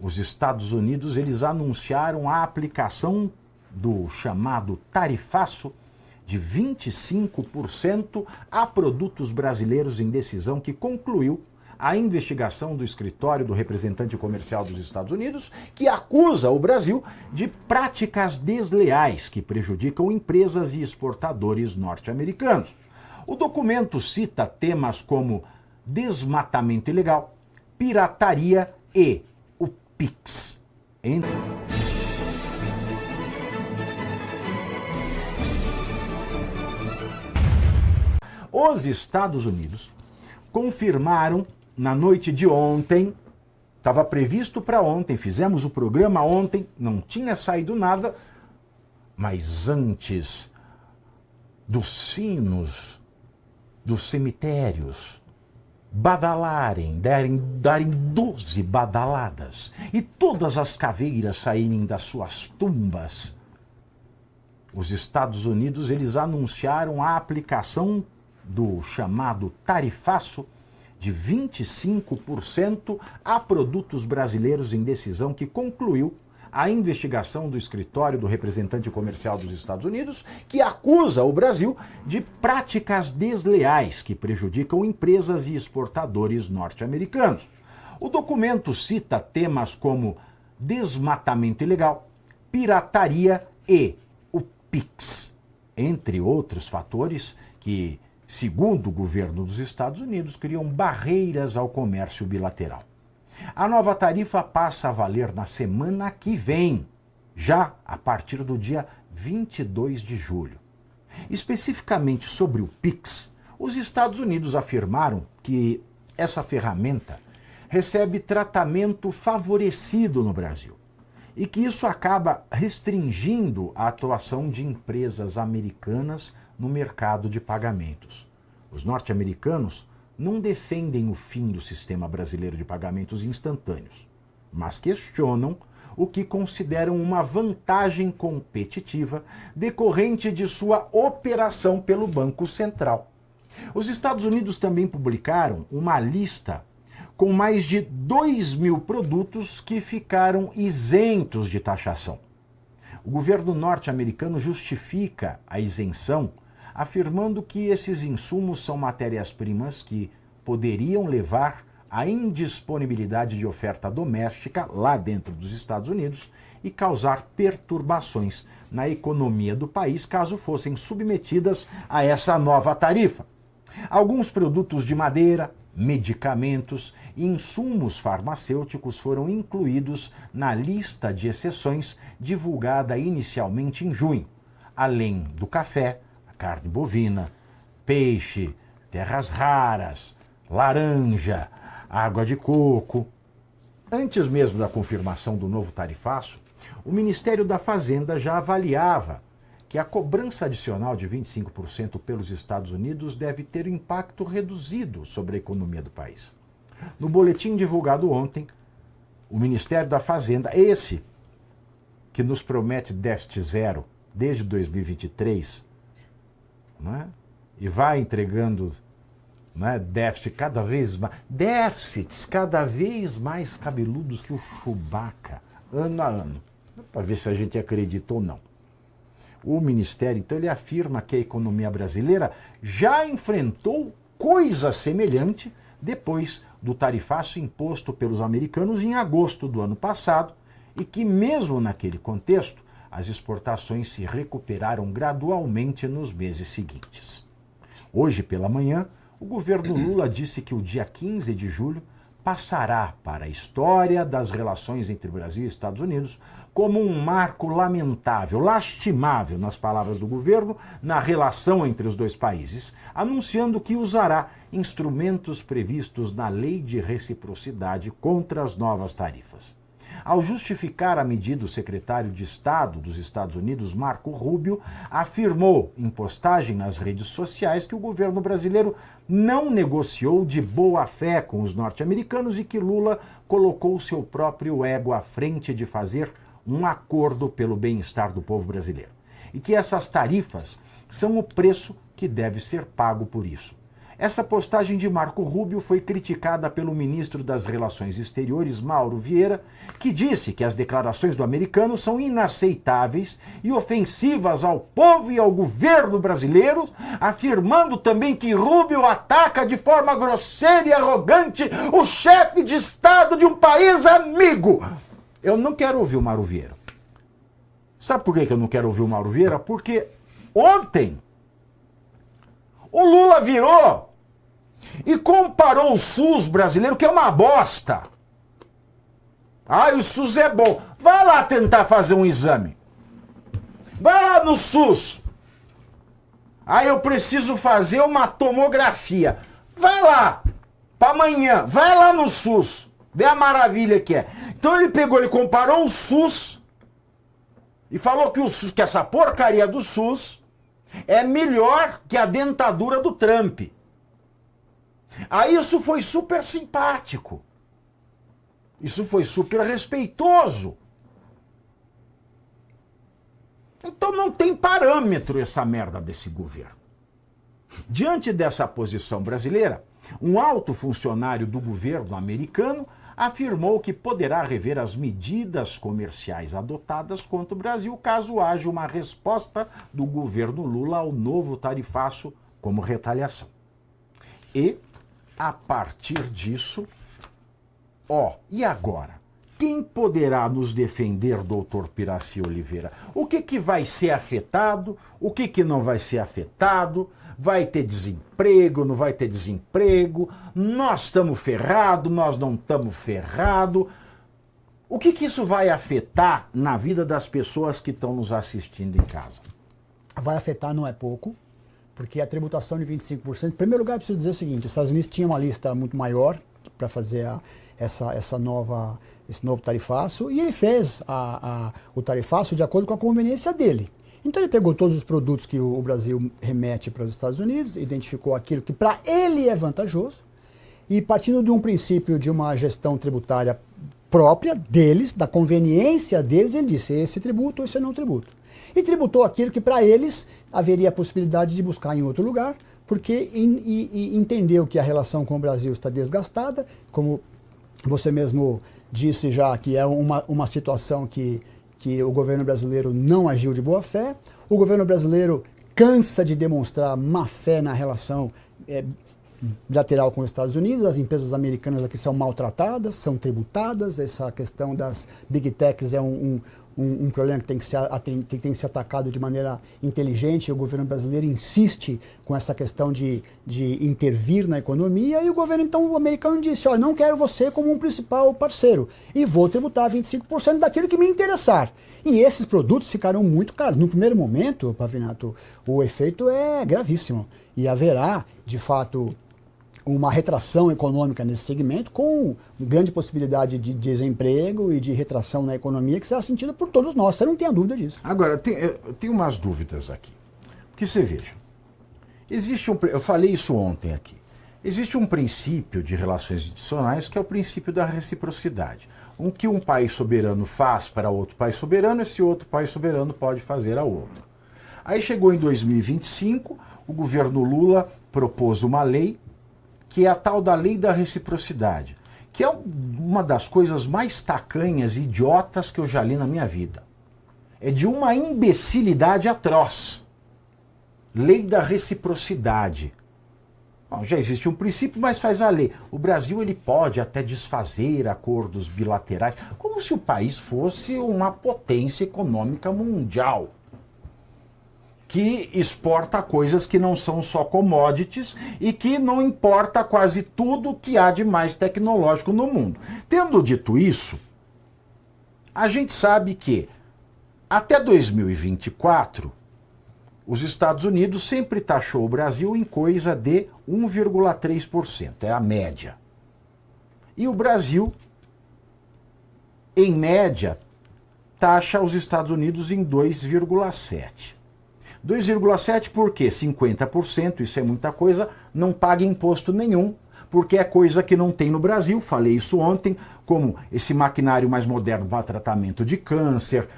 Os Estados Unidos, eles anunciaram a aplicação do chamado tarifaço de 25% a produtos brasileiros em decisão que concluiu a investigação do escritório do representante comercial dos Estados Unidos, que acusa o Brasil de práticas desleais que prejudicam empresas e exportadores norte-americanos. O documento cita temas como desmatamento ilegal, pirataria e o PIX. Os Estados Unidos confirmaram na noite de ontem, estava previsto para ontem, fizemos o programa ontem, não tinha saído nada, mas antes dos sinos dos cemitérios badalarem, darem 12 badaladas e todas as caveiras saírem das suas tumbas, os Estados Unidos, eles anunciaram a aplicação do chamado tarifaço de 25% a produtos brasileiros em decisão que concluiu a investigação do escritório do representante comercial dos Estados Unidos, que acusa o Brasil de práticas desleais que prejudicam empresas e exportadores norte-americanos. O documento cita temas como desmatamento ilegal, pirataria e o PIX, entre outros fatores que, segundo o governo dos Estados Unidos, criam barreiras ao comércio bilateral. A nova tarifa passa a valer na semana que vem, já a partir do dia 22 de julho. Especificamente sobre o PIX, os Estados Unidos afirmaram que essa ferramenta recebe tratamento favorecido no Brasil e que isso acaba restringindo a atuação de empresas americanas no mercado de pagamentos. Os norte-americanos não defendem o fim do sistema brasileiro de pagamentos instantâneos, mas questionam o que consideram uma vantagem competitiva decorrente de sua operação pelo Banco Central. Os Estados Unidos também publicaram uma lista com mais de 2.000 produtos que ficaram isentos de taxação. O governo norte-americano justifica a isenção afirmando que esses insumos são matérias-primas que poderiam levar à indisponibilidade de oferta doméstica lá dentro dos Estados Unidos e causar perturbações na economia do país caso fossem submetidas a essa nova tarifa. Alguns produtos de madeira, medicamentos e insumos farmacêuticos foram incluídos na lista de exceções divulgada inicialmente em junho, além do café, carne bovina, peixe, terras raras, laranja, água de coco. Antes mesmo da confirmação do novo tarifaço, o Ministério da Fazenda já avaliava que a cobrança adicional de 25% pelos Estados Unidos deve ter impacto reduzido sobre a economia do país. No boletim divulgado ontem, o Ministério da Fazenda, esse que nos promete déficit zero desde 2023, e vai entregando déficits cada vez mais cabeludos que o Chewbacca, ano a ano, para ver se a gente acredita ou não. O Ministério, então, ele afirma que a economia brasileira já enfrentou coisa semelhante depois do tarifaço imposto pelos americanos em agosto do ano passado e que, mesmo naquele contexto, as exportações se recuperaram gradualmente nos meses seguintes. Hoje pela manhã, o governo Lula disse que o dia 15 de julho passará para a história das relações entre Brasil e Estados Unidos como um marco lamentável, lastimável, nas palavras do governo, na relação entre os dois países, anunciando que usará instrumentos previstos na Lei de Reciprocidade contra as novas tarifas. Ao justificar a medida, o secretário de Estado dos Estados Unidos, Marco Rubio, afirmou em postagem nas redes sociais que o governo brasileiro não negociou de boa fé com os norte-americanos e que Lula colocou seu próprio ego à frente de fazer um acordo pelo bem-estar do povo brasileiro. E que essas tarifas são o preço que deve ser pago por isso. Essa postagem de Marco Rubio foi criticada pelo ministro das Relações Exteriores, Mauro Vieira, que disse que as declarações do americano são inaceitáveis e ofensivas ao povo e ao governo brasileiro, afirmando também que Rubio ataca de forma grosseira e arrogante o chefe de Estado de um país amigo. Eu não quero ouvir o Mauro Vieira. Sabe por que eu não quero ouvir o Mauro Vieira? Porque ontem o Lula virou e comparou o SUS brasileiro, que é uma bosta. Ah, o SUS é bom. Vai lá tentar fazer um exame. Vai lá no SUS. Ah, eu preciso fazer uma tomografia. Vai lá, para amanhã. Vai lá no SUS. Vê a maravilha que é. Então ele comparou o SUS e falou que o SUS, que essa porcaria do SUS é melhor que a dentadura do Trump. Aí isso foi super simpático. Isso foi super respeitoso. Então não tem parâmetro essa merda desse governo. Diante dessa posição brasileira, um alto funcionário do governo americano afirmou que poderá rever as medidas comerciais adotadas contra o Brasil caso haja uma resposta do governo Lula ao novo tarifaço como retaliação. E, a partir disso, e agora? Quem poderá nos defender, doutor Piraci Oliveira? O que vai ser afetado? O que não vai ser afetado? Vai ter desemprego, não vai ter desemprego? Nós estamos ferrados, nós não estamos ferrados? O que isso vai afetar na vida das pessoas que estão nos assistindo em casa? Vai afetar, não é pouco, porque a tributação de 25%, em primeiro lugar, preciso dizer o seguinte, os Estados Unidos tinham uma lista muito maior para fazer esse novo tarifaço, e ele fez o tarifaço de acordo com a conveniência dele. Então ele pegou todos os produtos que o Brasil remete para os Estados Unidos, identificou aquilo que para ele é vantajoso, e partindo de um princípio de uma gestão tributária própria deles, da conveniência deles, ele disse, esse tributo, esse não tributo. E tributou aquilo que para eles haveria a possibilidade de buscar em outro lugar, porque entendeu que a relação com o Brasil está desgastada, como você mesmo disse já, que é uma situação que o governo brasileiro não agiu de boa fé. O governo brasileiro cansa de demonstrar má fé na relação bilateral com os Estados Unidos. As empresas americanas aqui são maltratadas, são tributadas. Essa questão das big techs é um problema que tem que ser atacado de maneira inteligente. O governo brasileiro insiste com essa questão de intervir na economia, e o governo então americano disse, não quero você como um principal parceiro e vou tributar 25% daquilo que me interessar. E esses produtos ficaram muito caros. No primeiro momento, Pavinato, o efeito é gravíssimo e haverá, de fato, uma retração econômica nesse segmento, com grande possibilidade de desemprego e de retração na economia que será sentida por todos nós, você não tem a dúvida disso. Agora, eu tenho umas dúvidas aqui. Porque você veja, eu falei isso ontem aqui, existe um princípio de relações internacionais que é o princípio da reciprocidade. O que um país soberano faz para outro país soberano, esse outro país soberano pode fazer ao outro. Aí chegou em 2025, o governo Lula propôs uma lei que é a tal da lei da reciprocidade, que é uma das coisas mais tacanhas e idiotas que eu já li na minha vida. É de uma imbecilidade atroz. Lei da reciprocidade. Bom, já existe um princípio, mas faz a lei. O Brasil ele pode até desfazer acordos bilaterais, como se o país fosse uma potência econômica mundial, que exporta coisas que não são só commodities e que não importa quase tudo que há de mais tecnológico no mundo. Tendo dito isso, a gente sabe que até 2024, os Estados Unidos sempre taxou o Brasil em coisa de 1,3%, é a média. E o Brasil, em média, taxa os Estados Unidos em 2,7%. 2,7% porque 50%, isso é muita coisa, não paga imposto nenhum, porque é coisa que não tem no Brasil, falei isso ontem, como esse maquinário mais moderno para tratamento de câncer,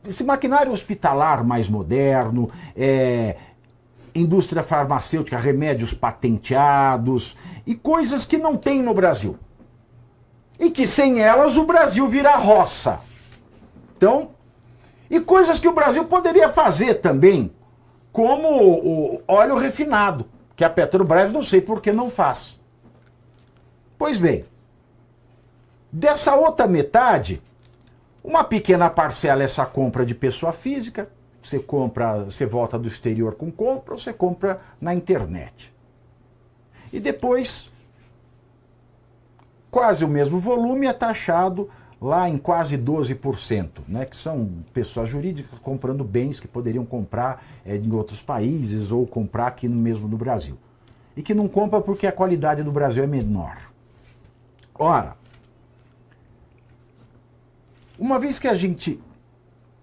esse maquinário hospitalar mais moderno, indústria farmacêutica, remédios patenteados e coisas que não tem no Brasil. E que sem elas o Brasil vira roça. Então, e coisas que o Brasil poderia fazer também, como o óleo refinado, que a Petrobras não sei por que não faz. Pois bem, dessa outra metade, uma pequena parcela é essa compra de pessoa física, você compra, você volta do exterior com compra, ou você compra na internet. E depois, quase o mesmo volume é taxado lá em quase 12%, né, que são pessoas jurídicas comprando bens que poderiam comprar em outros países ou comprar aqui mesmo no Brasil. E que não compra porque a qualidade do Brasil é menor. Ora, uma vez que a gente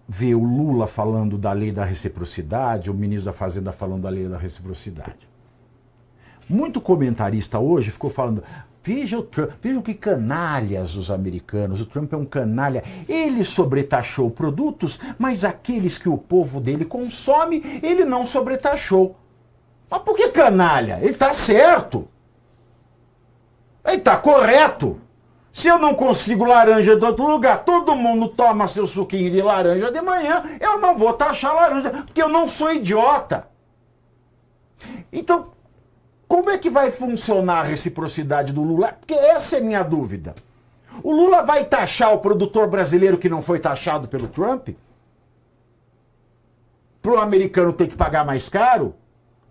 vê o Lula falando da lei da reciprocidade, o ministro da Fazenda falando da lei da reciprocidade, muito comentarista hoje ficou falando, veja o Trump, vejam que canalhas os americanos, o Trump é um canalha, ele sobretaxou produtos, mas aqueles que o povo dele consome, ele não sobretaxou. Mas por que canalha? Ele está certo. Ele está correto. Se eu não consigo laranja de outro lugar, todo mundo toma seu suquinho de laranja de manhã, eu não vou taxar laranja, porque eu não sou idiota. Então, como é que vai funcionar a reciprocidade do Lula? Porque essa é a minha dúvida. O Lula vai taxar o produtor brasileiro que não foi taxado pelo Trump? Para o americano ter que pagar mais caro?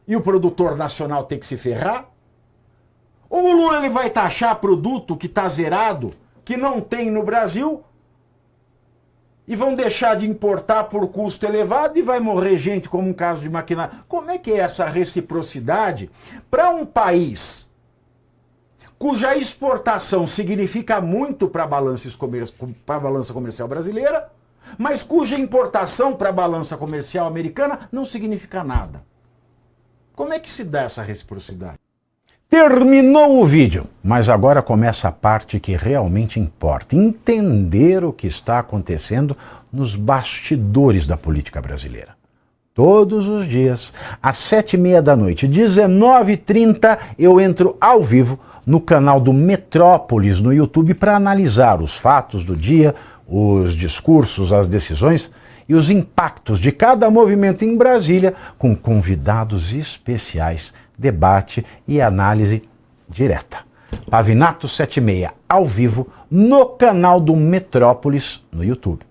E o produtor nacional ter que se ferrar? Ou o Lula ele vai taxar produto que está zerado, que não tem no Brasil, e vão deixar de importar por custo elevado e vai morrer gente como um caso de maquinário? Como é que é essa reciprocidade para um país cuja exportação significa muito para a balança comercial brasileira, mas cuja importação para a balança comercial americana não significa nada? Como é que se dá essa reciprocidade? Terminou o vídeo, mas agora começa a parte que realmente importa, entender o que está acontecendo nos bastidores da política brasileira. Todos os dias, às 7h30 da noite, 19h30, eu entro ao vivo no canal do Metrópolis no YouTube para analisar os fatos do dia, os discursos, as decisões e os impactos de cada movimento em Brasília com convidados especiais, debate e análise direta. Pavinato 7h30, ao vivo, no canal do Metrópolis no YouTube.